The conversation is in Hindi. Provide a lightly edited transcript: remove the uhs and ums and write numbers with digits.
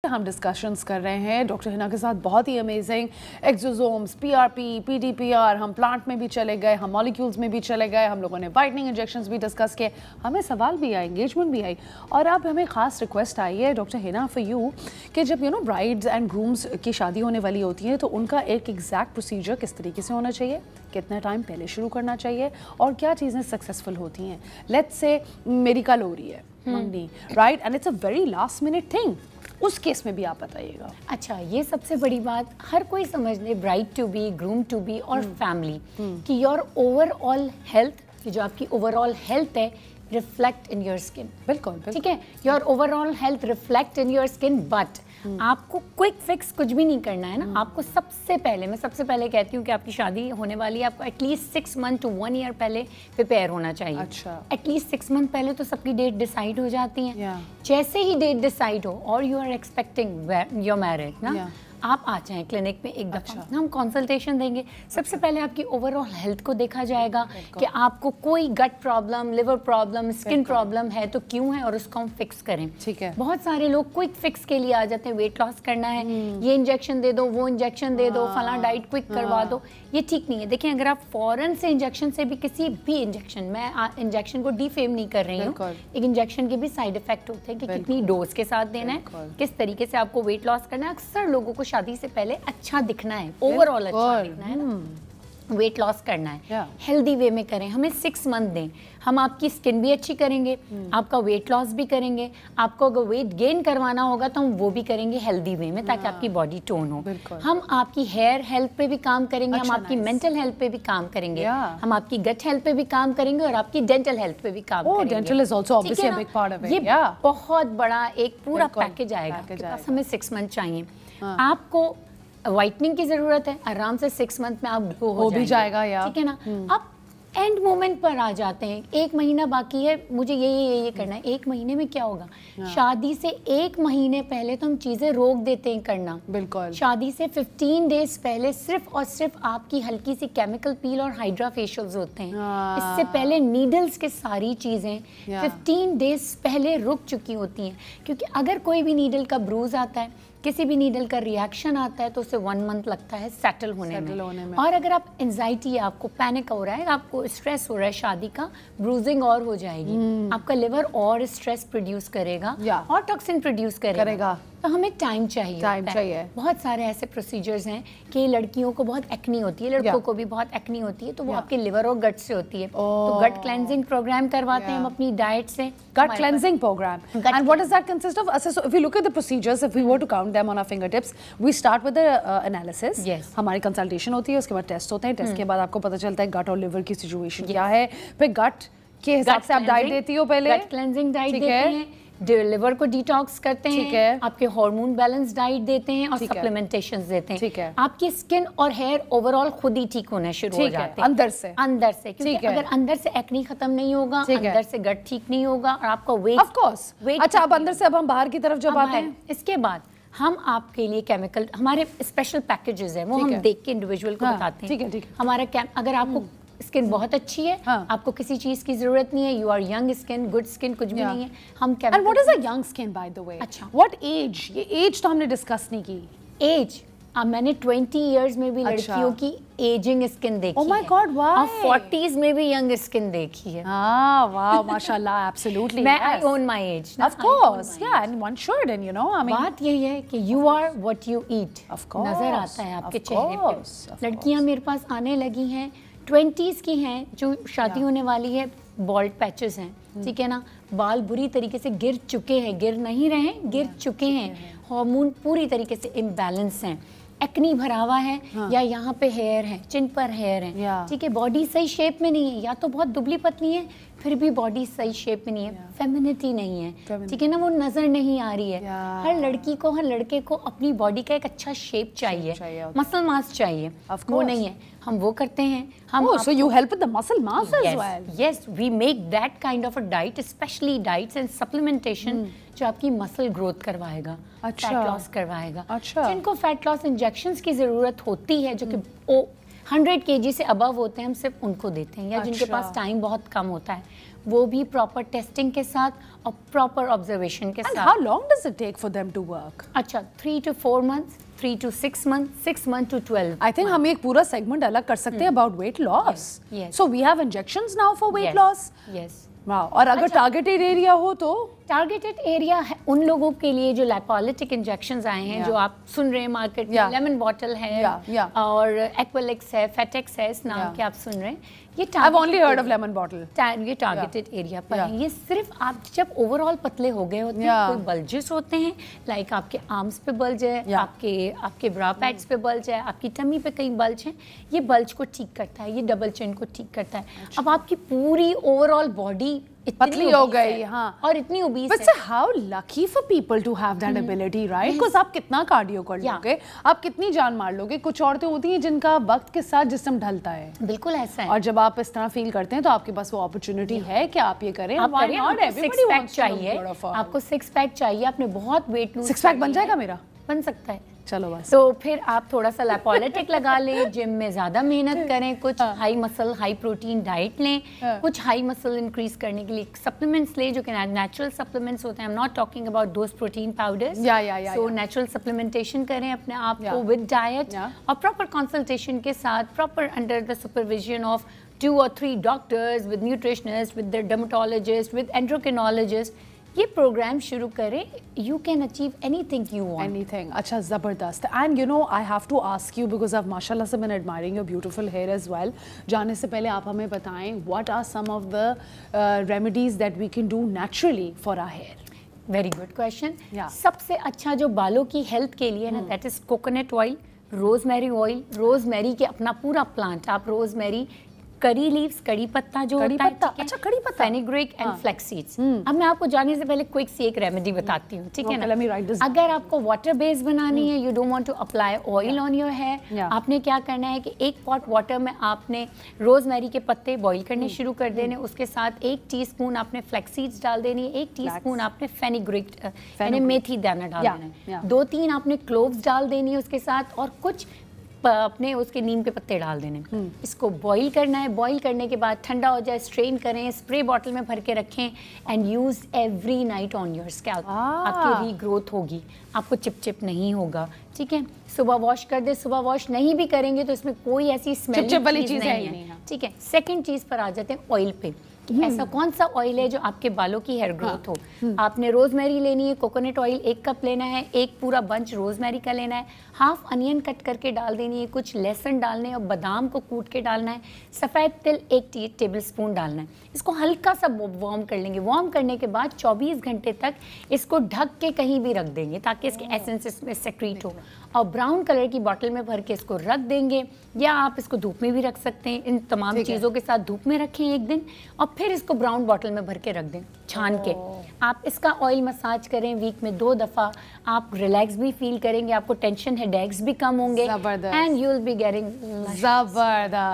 हम डिस्कशंस कर रहे हैं डॉक्टर हिना के साथ, बहुत ही अमेजिंग एक्सोसोम्स, पीआरपी, पीटीपीआर, हम प्लांट में भी चले गए, हम मॉलिक्यूल्स में भी चले गए, हम लोगों ने वाइटनिंग इंजेक्शंस भी डिस्कस किए, हमें सवाल भी आए, एंगेजमेंट भी आई, और अब हमें ख़ास रिक्वेस्ट आई है डॉक्टर हिना फॉर यू कि जब ब्राइड्स एंड ग्रूम्स की शादी होने वाली होती है तो उनका एक एग्जैक्ट प्रोसीजर किस तरीके से होना चाहिए, कितना टाइम पहले शुरू करना चाहिए और क्या चीज़ें सक्सेसफुल होती हैं। लेट्स से मेरी कल हो रही है मंगनी, right, and it's a very last minute thing, उस केस में भी आप बताइएगा। अच्छा, ये सबसे बड़ी बात हर कोई समझ ले, bride to be, groom to be और फैमिली, कि योर ओवरऑल हेल्थ, कि जो आपकी ओवरऑल हेल्थ है, रिफ्लेक्ट इन योर स्किन। बिल्कुल, ठीक है, your overall health reflect in your skin, but आपको क्विक फिक्स कुछ भी नहीं करना है ना। आपको सबसे पहले, मैं सबसे पहले कहती हूँ कि आपकी शादी होने वाली है, आपको एटलीस्ट 6 मंथ टू 1 ईयर पहले प्रिपेयर होना चाहिए। अच्छा, एटलीस्ट 6 मंथ पहले तो सबकी डेट डिसाइड हो जाती है। जैसे ही डेट डिसाइड हो और you are expecting your marriage ना, आप आ जाएं क्लिनिक में एक दफ़ा। हम कंसल्टेशन देंगे। सबसे पहले आपकी ओवरऑल हेल्थ को देखा जाएगा कि आपको कोई gut problem, liver problem, skin problem है तो क्यों है, और उसको हम फिक्स करें। ठीक है। बहुत सारे लोग क्विक फिक्स के लिए आ जाते हैं, वेट लॉस करना है, ये इंजेक्शन दे दो, वो इंजेक्शन दे दो, फला डाइट क्विक करवा दो। ये ठीक नहीं है। देखिए, अगर आप फॉरन से इंजेक्शन से भी, किसी भी इंजेक्शन, मैं इंजेक्शन को डिफेम नहीं कर रही हूँ, एक इंजेक्शन के भी साइड इफेक्ट होते हैं कि कितनी डोज के साथ देना है, किस तरीके से आपको वेट लॉस करना है। अक्सर लोगों को शादी से पहले अच्छा दिखना है, ओवरऑल अच्छा दिखना है ना, वेट लॉस करना है, हेल्दी वे में करें। हमें 6 मंथ दें, हम आपकी स्किन भी अच्छी करेंगे, आपका वेट लॉस भी करेंगे, आपको अगर वेट गेन करवाना होगा तो हम वो भी करेंगे हेल्दी वे में, ताकि आपकी बॉडी टोन हो। हम आपकी हेयर हेल्थ पे भी काम करेंगे, हम आपकी मेंटल हेल्थ पे भी काम करेंगे, हम आपकी गट हेल्थ पे भी काम करेंगे और आपकी डेंटल हेल्थ पे भी काम करेंगे। Dental is also obviously a big part of it. ये बहुत बड़ा एक पूरा पैकेज आएगा। हमें 6 मंथ चाहिए। आपको वाइटनिंग की जरूरत है, आराम से 6 मंथ में आप ग्लो हो भी जाएगा, ठीक है ना। अब एंड मोमेंट पर आ जाते हैं, 1 महीना बाकी है, मुझे ये करना है। 1 महीने में क्या होगा? शादी से 1 महीने पहले तो हम चीजें रोक देते हैं करना। बिल्कुल। शादी से 15 डेज पहले सिर्फ और सिर्फ आपकी हल्की सी केमिकल पील और हाइड्रा फेशियल्स होते हैं। इससे पहले नीडल्स के सारी चीजें 15 डेज पहले रुक चुकी होती हैं, क्योंकि अगर कोई भी नीडल का ब्रूज आता है, किसी भी नीडल का रिएक्शन आता है, तो उसे 1 मंथ लगता है सेटल होने में। और अगर आप एंजाइटी, आपको पैनिक हो रहा है, आपको स्ट्रेस हो रहा है शादी का, ब्रूजिंग और हो जाएगी, आपका लिवर और स्ट्रेस प्रोड्यूस करेगा और टॉक्सिन प्रोड्यूस करेगा। तो हमें टाइम चाहिए। बहुत सारे ऐसे प्रोसीजर्स हैं कि लड़कियों को बहुत एक्नी होती है, लड़कों को भी बहुत एक्नी होती है, तो वो आपके लिवर और गट से होती है। तो गट क्लेंजिंग प्रोग्राम करवाते हैं हम अपनी डाइट से। Gut cleansing program. And what does that consist of? So if we look at the procedures, if we were to count them on our fingertips, we start with the analysis. Yes. हमारी कंसल्टेशन होती है, उसके बाद टेस्ट होते हैं, टेस्ट के बाद आपको पता चलता है गट और लिवर की सिचुएशन क्या है, फिर गट के हिसाब से आप डाइट देती हो पहले। गट क्लेंजिंग डाइट देते हैं, लिवर को डिटॉक्स करते हैं, आपके हार्मोन बैलेंस डाइट देते हैं और सप्लीमेंटेशंस देते हैं। ठीक है। आपकी स्किन और हेयर ओवरऑल खुद ही ठीक होने शुरू हो जाते हैं अंदर से। क्योंकि अगर अंदर से एक्नी खत्म नहीं होगा, अंदर से गट ठीक नहीं होगा, और आपका वेट, ऑफ कोर्स, अच्छा अब अंदर से, अब हम बाहर की तरफ जब आते हैं, इसके बाद हम आपके लिए केमिकल, हमारे स्पेशल पैकेजेस हैं, वो हम देख के इंडिविजुअल को बताते हैं। ठीक है। हमारा अगर आपको स्किन बहुत अच्छी है, आपको किसी चीज की जरूरत नहीं है, you are young skin, good skin, कुछ भी नहीं है, hmm and what is a young skin by the way? अच्छा, व्हाट एज? ये एज तो हमने डिस्कस नहीं की। एज मैंने 20 इयर्स में भी लड़कियों की एजिंग स्किन देखी है। Oh my God, why? 40s में भी यंग स्किन देखी है। वाह, माशाल्लाह, एब्सोल्युटली। मैं I own my age, of course, yeah, and one should, and I mean, बात यही है कि you are what you eat. नजर आता है आपके चेहरे पे। लड़कियां मेरे पास आने लगी हैं, 20s की हैं, जो शादी होने वाली है, बॉल्ड पैचेस हैं, ठीक है ना, बाल बुरी तरीके से गिर चुके हैं, गिर नहीं रहे, गिर चुके हैं, हार्मोन पूरी तरीके से इम्बैलेंस हैं, एक्नी भरा हुआ है, या यहाँ पे हेयर है, चिन पर हेयर है, ठीक है, बॉडी सही शेप में नहीं है, या तो बहुत दुबली पतली है, फिर भी बॉडी सही शेप में नहीं है, फेमिनिटी नहीं है, ठीक है ना, वो नजर नहीं आ रही है। हर लड़की को, हर लड़के को अपनी बॉडी का एक अच्छा शेप चाहिए, मसल मास चाहिए, वो नहीं है, हम वो करते हैं। हम so you help with the muscle mass as well? Yes, we make that kind of a diet, especially diets and supplementation, जो आपकी मसल ग्रोथ करवाएगा, फैट लॉस करवाएगा। जिनको फैट लॉस इंजेक्शंस की जरूरत होती है, जो कि 100 kg से अबव होते हैं हम सिर्फ उनको देते हैं, या जिनके पास टाइम बहुत कम होता है वो भी प्रॉपर टेस्टिंग के साथ और प्रॉपर ऑब्जर्वेशन के साथ। How long does it take for them to work? अच्छा 3 to 4 months, 3 to 6 months, 6 months to 12। I think हम एक पूरा segment अलग कर सकते हैं about weight loss. Yes. So we have injections now for weight loss. Yes. Wow. और अगर targeted area हो तो टारगेटेड एरिया है उन लोगों के लिए जो लिपोलिटिक इंजेक्शंस आए हैं, जो आप सुन रहे हैं मार्केट में, लेमन बॉटल है और एक्वेलिक्स है, फेटेक्स है, इस नाम के आप सुन रहे हैं, ये I've only heard of lemon bottle. ये टारगेटेड एरिया पर है। ये सिर्फ आप जब ओवरऑल पतले हो गए होते हैं, कोई बल्जेस होते हैं, लाइक आपके आर्म्स पे बल्ज है, आपके ब्रा पैड्स पे बल्ज है, आपकी टमी पे कहीं बल्ज है, ये बल्ज को ठीक करता है, ये डबल चिन को ठीक करता है। अब आपकी पूरी ओवरऑल बॉडी पतली हो गई, हाँ, और इतनी ओबीस है। But how lucky for people to have that ability, right? Because आप कितना कार्डियो कर लोगे, आप कितनी जान मार लोगे। कुछ औरतें होती हैं जिनका वक्त के साथ जिस्म ढलता है, बिल्कुल ऐसा है, और जब आप इस तरह फील करते हैं तो आपके पास वो अपॉर्चुनिटी है कि आप ये करें। आप करें, आपको 6 पैक चाहिए, आपको 6 पैक चाहिए, आपने बहुत वेट लूज, 6 पैक बन जाएगा मेरा? बन सकता है, चलो बस। तो फिर आप थोड़ा सा लिपोलिटिक लगा लें, जिम में ज़्यादा मेहनत करें, कुछ high muscle high protein diet लें, कुछ हाई मसल इंक्रीज करने के लिए सप्लीमेंट्स लें जो कि नेचुरल सप्लीमेंट्स होते हैं। I am not talking about those protein powders. So natural supplementation करें अपने आप को विद डाइट और प्रॉपर कंसल्टेशन के साथ, proper under the supervision of 2 or 3 doctors, with nutritionist, with the dermatologist, with endocrinologist, ये प्रोग्राम शुरू करें। You can achieve anything you want. Anything. अच्छा, ज़बरदस्त। And you know I have to ask you because I माशाल्लाह से been admiring your beautiful hair as well. जाने से पहले आप हमें बताएं what are some of the remedies that we can do naturally for our hair. Very good question. सबसे अच्छा जो बालों की हेल्थ के लिए ना, that is coconut oil, rosemary oil. Rosemary के अपना पूरा प्लांट, आप रोजमेरी, करी लीव्स, कड़ी पत्ता जो होता है, अच्छा कड़ी पत्ता, फेनिग्रीक एंड फ्लैक्स सीड्स। अब मैं आपको जाने से पहले क्विक सी एक रेमेडी बताती हूँ, ठीक है ना। अगर आपको वाटर बेस बनानी है, you don't want to apply oil on your hair, आपने क्या करना है कि 1 पॉट वाटर में आपने रोजमेरी के पत्ते बॉईल करने शुरू कर देने, उसके साथ 1 टीस्पून आपने फ्लैक्स सीड्स डाल देनी है, 1 टीस्पून आपने फेनिग्रीक यानी मेथी दाना डाल देना है, 2-3 आपने क्लोव्स डाल देनी है उसके साथ, और कुछ अपने उसके नीम के पत्ते डाल देने। इसको बॉईल करना है। बॉईल करने के बाद ठंडा हो जाए, स्ट्रेन करें, स्प्रे बॉटल में भर के रखें and use every night on your scalp. आपकी रीग्रोथ होगी, आपको चिपचिप नहीं होगा, ठीक है। सुबह वॉश कर दे, सुबह वॉश नहीं भी करेंगे तो इसमें कोई ऐसी स्मेल वाली चीज नहीं है, ठीक है। सेकंड चीज पर आ जाते हैं ऑयल पे। ऐसा कौन सा ऑयल है जो आपके बालों की हेयर ग्रोथ हो। आपने रोजमेरी लेनी है, कोकोनट ऑयल 1 कप लेना है, 1 पूरा बंच रोजमेरी का लेना है, हाफ अनियन कट करके डाल देनी है, कुछ लहसुन डालने और बादाम को कूट के डालना है, सफ़ेद तिल 1 टेबल स्पून डालना है। इसको हल्का सा वार्म कर लेंगे। वार्म करने के बाद 24 घंटे तक इसको ढक के कहीं भी रख देंगे ताकि इसके एसेंस इसमें सेक्रीट हो, और ब्राउन कलर की बॉटल में भर के इसको रख देंगे, या आप इसको धूप में भी रख सकते हैं। इन तमाम चीज़ों के साथ धूप में रखें 1 दिन, और फिर इसको ब्राउन बॉटल में भर के रख दें छान के। आप इसका ऑयल मसाज करें वीक में 2 दफ़ा, आप रिलैक्स भी फील करेंगे, आपको टेंशन हेडेक्स भी कम होंगे, and you will be getting जबरदस्त।